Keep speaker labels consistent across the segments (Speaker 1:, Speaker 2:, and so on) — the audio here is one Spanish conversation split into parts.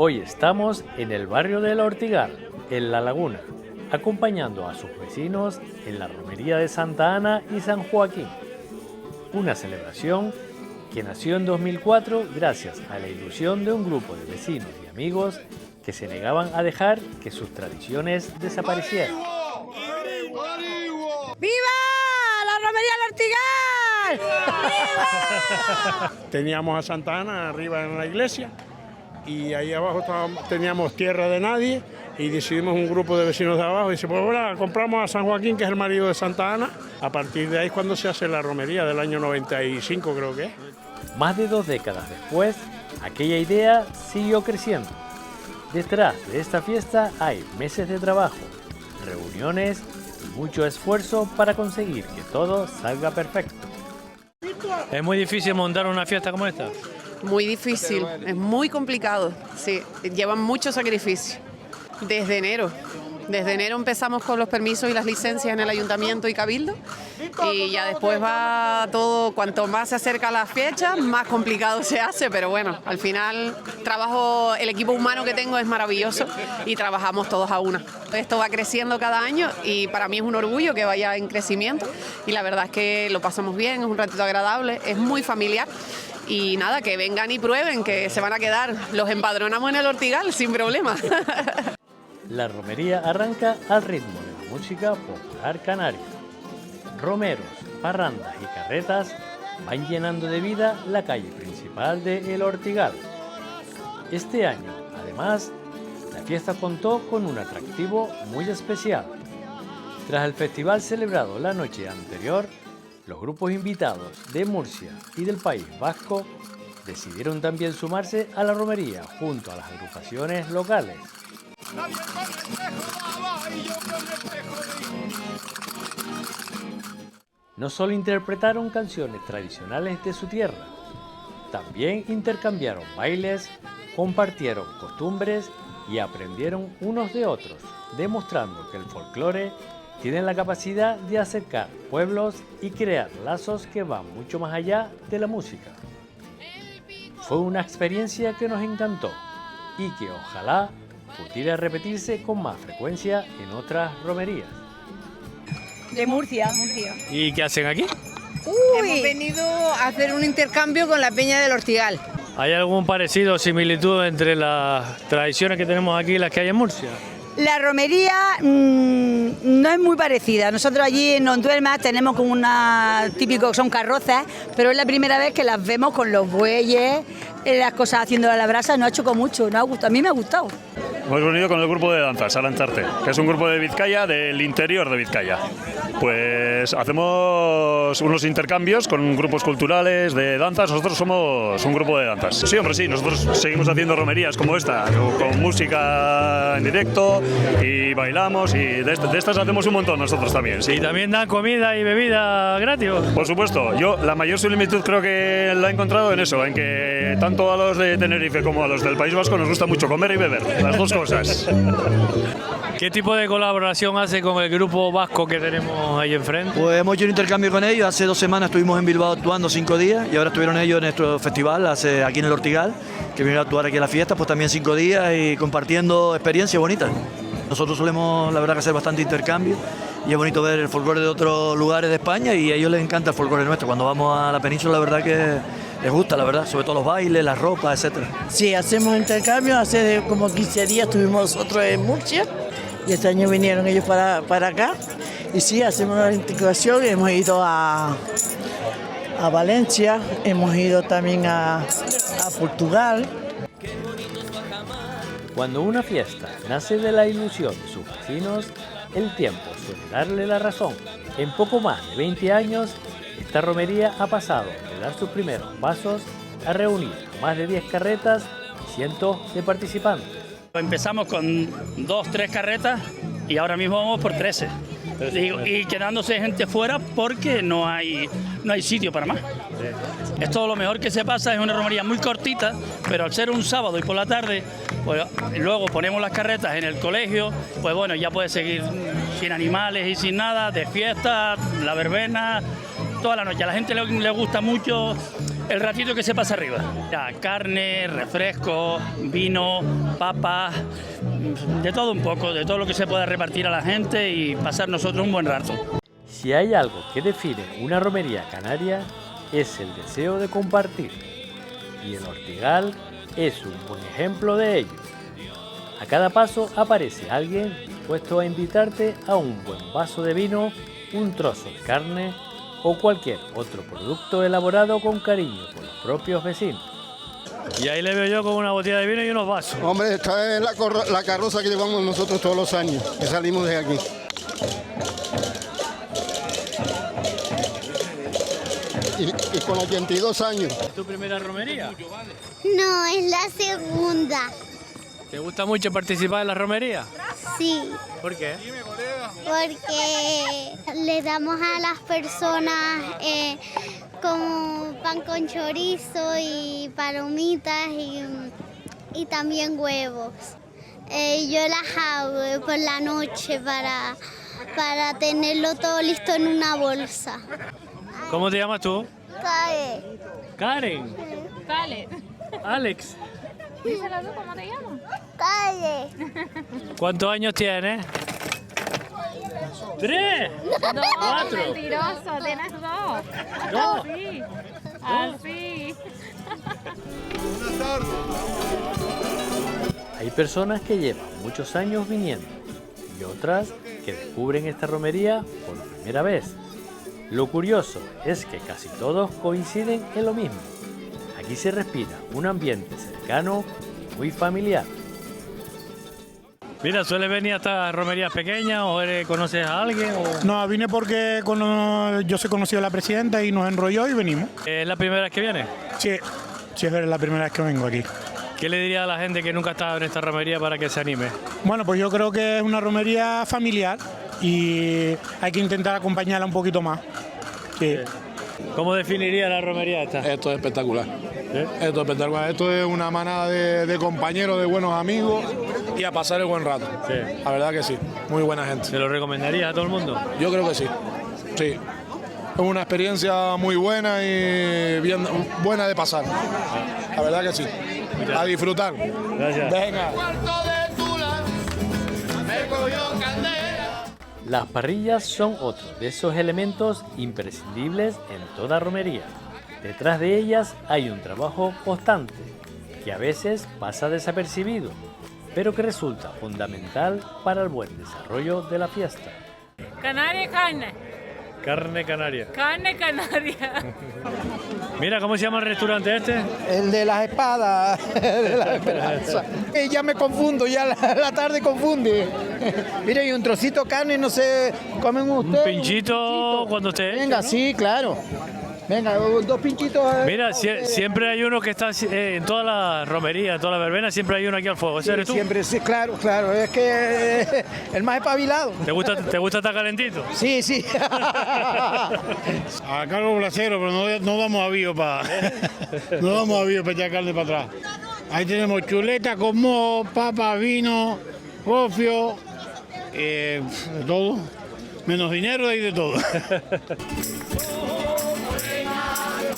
Speaker 1: Hoy estamos en el barrio del Ortigal, en La Laguna, acompañando a sus vecinos en la romería de Santa Ana y San Joaquín. Una celebración que nació en 2004 gracias a la ilusión de un grupo de vecinos y amigos que se negaban a dejar que sus tradiciones desaparecieran.
Speaker 2: ¡Viva la romería del Ortigal! ¡Viva!
Speaker 3: Teníamos a Santa Ana arriba en la iglesia y ahí abajo teníamos tierra de nadie y decidimos un grupo de vecinos de abajo y dice, pues ahora compramos a San Joaquín, que es el marido de Santa Ana. A partir de ahí es cuando se hace la romería del año 95, creo que es.
Speaker 1: Más de 2 décadas después, aquella idea siguió creciendo. Detrás de esta fiesta hay meses de trabajo, reuniones y mucho esfuerzo para conseguir que todo salga perfecto.
Speaker 4: ¿Es muy difícil montar una fiesta como esta?
Speaker 5: Muy difícil, es muy complicado, sí, llevan mucho sacrificio. Desde enero empezamos con los permisos y las licencias en el ayuntamiento y cabildo y ya después va todo, cuanto más se acerca la fecha, más complicado se hace, pero bueno, al final el equipo humano que tengo es maravilloso y trabajamos todos a una. Esto va creciendo cada año y para mí es un orgullo que vaya en crecimiento y la verdad es que lo pasamos bien, es un ratito agradable, es muy familiar. Y nada, que vengan y prueben, que se van a quedar. Los empadronamos en el Ortigal sin problema.
Speaker 1: La romería arranca al ritmo de la música popular canaria. Romeros, parrandas y carretas van llenando de vida la calle principal de El Ortigal. Este año, además, la fiesta contó con un atractivo muy especial. Tras el festival celebrado la noche anterior, los grupos invitados de Murcia y del País Vasco decidieron también sumarse a la romería junto a las agrupaciones locales. No solo interpretaron canciones tradicionales de su tierra, también intercambiaron bailes, compartieron costumbres y aprendieron unos de otros, demostrando que el folclore tiene la capacidad de acercar pueblos y crear lazos que van mucho más allá de la música. Fue una experiencia que nos encantó y que ojalá pudiera repetirse con más frecuencia en otras romerías.
Speaker 2: De Murcia.
Speaker 4: ¿Y qué hacen aquí?
Speaker 2: Hemos venido a hacer un intercambio con la Peña del Ortigal.
Speaker 4: ¿Hay algún parecido o similitud entre las tradiciones que tenemos aquí y las que hay en Murcia?
Speaker 2: La romería no es muy parecida. Nosotros allí en Honduelmas tenemos como típico, son carrozas, pero es la primera vez que las vemos con los bueyes, las cosas haciendo a la brasa. Nos ha chocado mucho, nos ha gustado. A mí me ha gustado.
Speaker 6: Hemos venido con el grupo de danzas, Alantzarte, que es un grupo de Vizcaya, del interior de Vizcaya. Pues hacemos unos intercambios con grupos culturales de danzas. Nosotros somos un grupo de danzas. Sí, hombre, sí, nosotros seguimos haciendo romerías como esta, con música en directo y bailamos y de estas hacemos un montón nosotros también. Sí.
Speaker 4: ¿Y también dan comida y bebida gratis?
Speaker 6: Por supuesto, yo la mayor similitud creo que la he encontrado en eso, en que tanto a los de Tenerife como a los del País Vasco nos gusta mucho comer y beber, las dos cosas.
Speaker 4: ¿Qué tipo de colaboración hace con el grupo vasco que tenemos ahí enfrente?
Speaker 7: Pues hemos hecho un intercambio con ellos. Hace 2 semanas estuvimos en Bilbao actuando 5 días y ahora estuvieron ellos en nuestro festival aquí en el Ortigal, que vinieron a actuar aquí en la fiesta, pues también 5 días y compartiendo experiencias bonitas. Nosotros solemos, la verdad, que hacer bastante intercambio y es bonito ver el folclore de otros lugares de España y a ellos les encanta el folclore nuestro. Cuando vamos a la península, la verdad que les gusta, la verdad, sobre todo los bailes, las ropas, etcétera.
Speaker 8: Sí, hacemos intercambio. Hace como 15 días estuvimos nosotros en Murcia y este año vinieron ellos para acá. Y sí, hacemos una integración. Hemos ido a Valencia, hemos ido también a Portugal.
Speaker 1: Cuando una fiesta nace de la ilusión de sus vecinos, el tiempo suele darle la razón. En poco más de 20 años, esta romería ha pasado de dar sus primeros pasos a reunir más de 10 carretas y cientos de participantes.
Speaker 9: Empezamos con 2, 3 carretas y ahora mismo vamos por 13. Y quedándose gente fuera porque no hay sitio para más. Esto lo mejor que se pasa, es una romería muy cortita, pero al ser un sábado y por la tarde, pues luego ponemos las carretas en el colegio, pues bueno, ya puede seguir sin animales y sin nada, de fiesta, la verbena, toda la noche. A la gente le gusta mucho el ratito que se pasa arriba. Ya, carne, refresco, vino, papas, de todo un poco, de todo lo que se pueda repartir a la gente y pasar nosotros un buen rato.
Speaker 1: Si hay algo que define una romería canaria, es el deseo de compartir. Y el Ortigal es un buen ejemplo de ello. A cada paso aparece alguien dispuesto a invitarte a un buen vaso de vino, un trozo de carne o cualquier otro producto elaborado con cariño por los propios vecinos.
Speaker 4: Y ahí le veo yo con una botella de vino y unos vasos.
Speaker 10: Hombre, esta es la carroza que llevamos nosotros todos los años, que salimos de aquí. Y con 82 años.
Speaker 4: ¿Es tu primera romería?
Speaker 11: No, es la segunda.
Speaker 4: ¿Te gusta mucho participar en la romería?
Speaker 11: Sí,
Speaker 4: ¿Por qué?
Speaker 11: porque le damos a las personas como pan con chorizo y palomitas y también huevos. Yo las hago por la noche para tenerlo todo listo en una bolsa.
Speaker 4: ¿Cómo te llamas tú?
Speaker 11: Cae.
Speaker 4: Karen.
Speaker 12: Dale.
Speaker 4: Alex.
Speaker 12: Díselo tú, ¿cómo te llamas?
Speaker 11: Cae.
Speaker 4: ¿Cuántos años tienes? 3.
Speaker 12: No,
Speaker 4: 4.
Speaker 12: mentiroso, tienes 2.
Speaker 4: No.
Speaker 12: Así. Así.
Speaker 1: Hay personas que llevan muchos años viniendo y otras que descubren esta romería por primera vez. Lo curioso es que casi todos coinciden en lo mismo. Aquí se respira un ambiente cercano y muy familiar.
Speaker 4: Mira, ¿sueles venir a estas romerías pequeñas o conoces a alguien? O...
Speaker 3: No, vine porque yo soy conocido de la presidenta y nos enrolló y venimos.
Speaker 4: ¿Es la primera vez que vienes?
Speaker 3: Sí, es la primera vez que vengo aquí.
Speaker 4: ¿Qué le diría a la gente que nunca ha estado en esta romería para que se anime?
Speaker 3: Bueno, pues yo creo que es una romería familiar y hay que intentar acompañarla un poquito más. Sí.
Speaker 4: ¿Cómo definiría la romería esta?
Speaker 10: Esto es espectacular.
Speaker 4: ¿Sí?
Speaker 10: Esto es espectacular. Esto es una manada de compañeros, de buenos amigos y a pasar el buen rato.
Speaker 4: Sí.
Speaker 10: La verdad que sí, muy buena gente.
Speaker 4: ¿Se lo recomendarías a todo el mundo?
Speaker 10: Yo creo que sí. Sí. Es una experiencia muy buena y bien, buena de pasar. La verdad que sí. A disfrutar.
Speaker 4: Gracias.
Speaker 10: Venga.
Speaker 1: Las parrillas son otro de esos elementos imprescindibles en toda romería. Detrás de ellas hay un trabajo constante, que a veces pasa desapercibido, pero que resulta fundamental para el buen desarrollo de la fiesta.
Speaker 12: Canaria, carne.
Speaker 4: Carne canaria.
Speaker 12: Carne canaria.
Speaker 4: Mira, ¿cómo se llama el restaurante este?
Speaker 13: El de las espadas, de la esperanza. Ya me confundo, ya la tarde confunde. Mire, y un trocito de carne, no sé, comen ustedes.
Speaker 4: Un pinchito cuando esté
Speaker 13: Venga,
Speaker 4: hecho, ¿no?
Speaker 13: sí, claro. Venga, 2 pinchitos.
Speaker 4: Mira, siempre hay uno que está en toda la romería, en toda la verbena, siempre hay uno aquí al fuego. ¿Ese eres tú?
Speaker 13: Siempre, sí, claro, es que el más espabilado.
Speaker 4: ¿Te gusta estar calentito?
Speaker 13: Sí, sí.
Speaker 3: A cargo placero, pero no damos avío para echar carne para atrás. Ahí tenemos chuleta con mojo, papa, vino, gofio, de todo. Menos dinero hay de todo.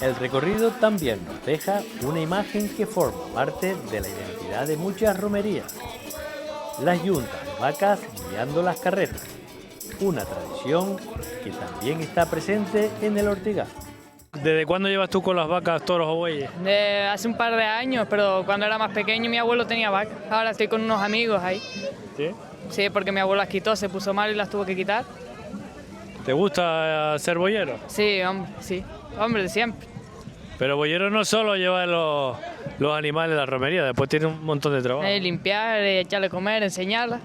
Speaker 1: El recorrido también nos deja una imagen que forma parte de la identidad de muchas romerías. Las yuntas de vacas guiando las carretas, una tradición que también está presente en el Ortigal.
Speaker 4: ¿Desde cuándo llevas tú con las vacas, toros o bueyes?
Speaker 12: Hace un par de años, pero cuando era más pequeño mi abuelo tenía vacas. Ahora estoy con unos amigos ahí.
Speaker 4: ¿Sí?
Speaker 12: Sí, porque mi abuelo las quitó, se puso mal y las tuvo que quitar.
Speaker 4: ¿Te gusta ser boyero?
Speaker 12: Sí, hombre, de siempre.
Speaker 4: Pero boyero no solo lleva los animales en la romería, después tiene un montón de trabajo.
Speaker 12: Limpiar, echarle a comer, enseñarla.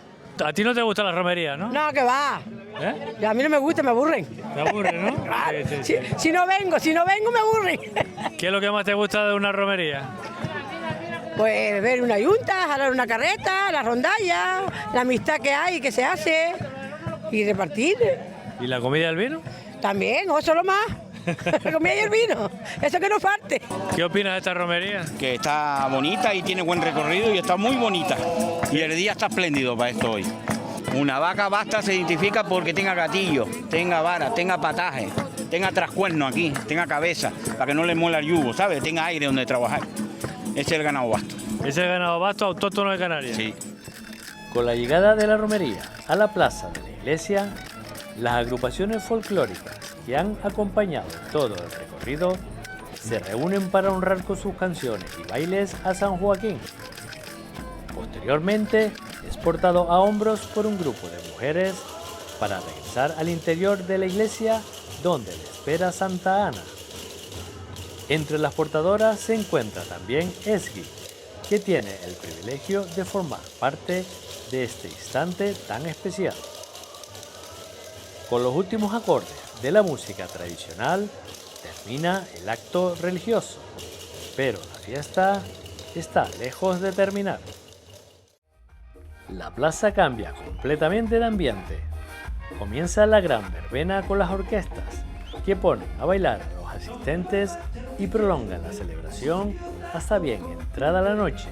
Speaker 4: A ti no te gusta la romería, ¿no?
Speaker 8: No, que va.
Speaker 4: ¿Eh?
Speaker 8: A mí no me gusta, me aburren.
Speaker 4: Te aburre, ¿no?
Speaker 8: Claro.
Speaker 4: Sí.
Speaker 8: Si no vengo, me aburren.
Speaker 4: ¿Qué es lo que más te gusta de una romería?
Speaker 8: Pues ver una yunta, jalar una carreta, la rondalla, la amistad que hay, que se hace y repartir.
Speaker 4: ¿Y la comida y el vino?
Speaker 8: También, o solo más. La comida y el vino, eso que no falte.
Speaker 4: ¿Qué opinas de esta romería?
Speaker 14: Que está bonita y tiene buen recorrido y está muy bonita. Y el día está espléndido para esto hoy. Una vaca basta se identifica porque tenga gatillo, tenga vara, tenga pataje. tenga trascuerno aquí, tenga cabeza, para que no le muela el yugo, ¿sabes? Tenga aire donde trabajar. Ese es el ganado basto.
Speaker 4: Ese es el ganado basto autóctono de Canarias.
Speaker 14: Sí.
Speaker 1: Con la llegada de la romería a la plaza de la iglesia, las agrupaciones folclóricas que han acompañado todo el recorrido se reúnen para honrar con sus canciones y bailes a San Joaquín. Posteriormente es portado a hombros por un grupo de mujeres para regresar al interior de la iglesia donde le espera Santa Ana. Entre las portadoras se encuentra también Esgui, que tiene el privilegio de formar parte de este instante tan especial. Con los últimos acordes de la música tradicional termina el acto religioso, pero la fiesta está lejos de terminar. La plaza cambia completamente de ambiente. Comienza la gran verbena con las orquestas, que ponen a bailar a los asistentes y prolongan la celebración hasta bien entrada la noche.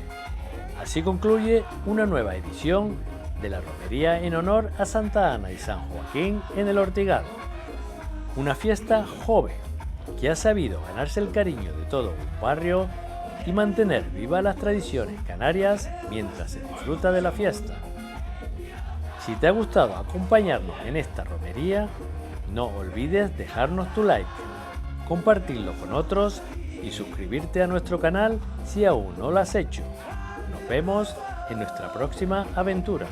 Speaker 1: Así concluye una nueva edición de la romería en honor a Santa Ana y San Joaquín en el Ortigal. Una fiesta joven que ha sabido ganarse el cariño de todo un barrio y mantener vivas las tradiciones canarias mientras se disfruta de la fiesta. Si te ha gustado acompañarnos en esta romería, no olvides dejarnos tu like, compartirlo con otros y suscribirte a nuestro canal si aún no lo has hecho. Nos vemos en nuestra próxima aventura.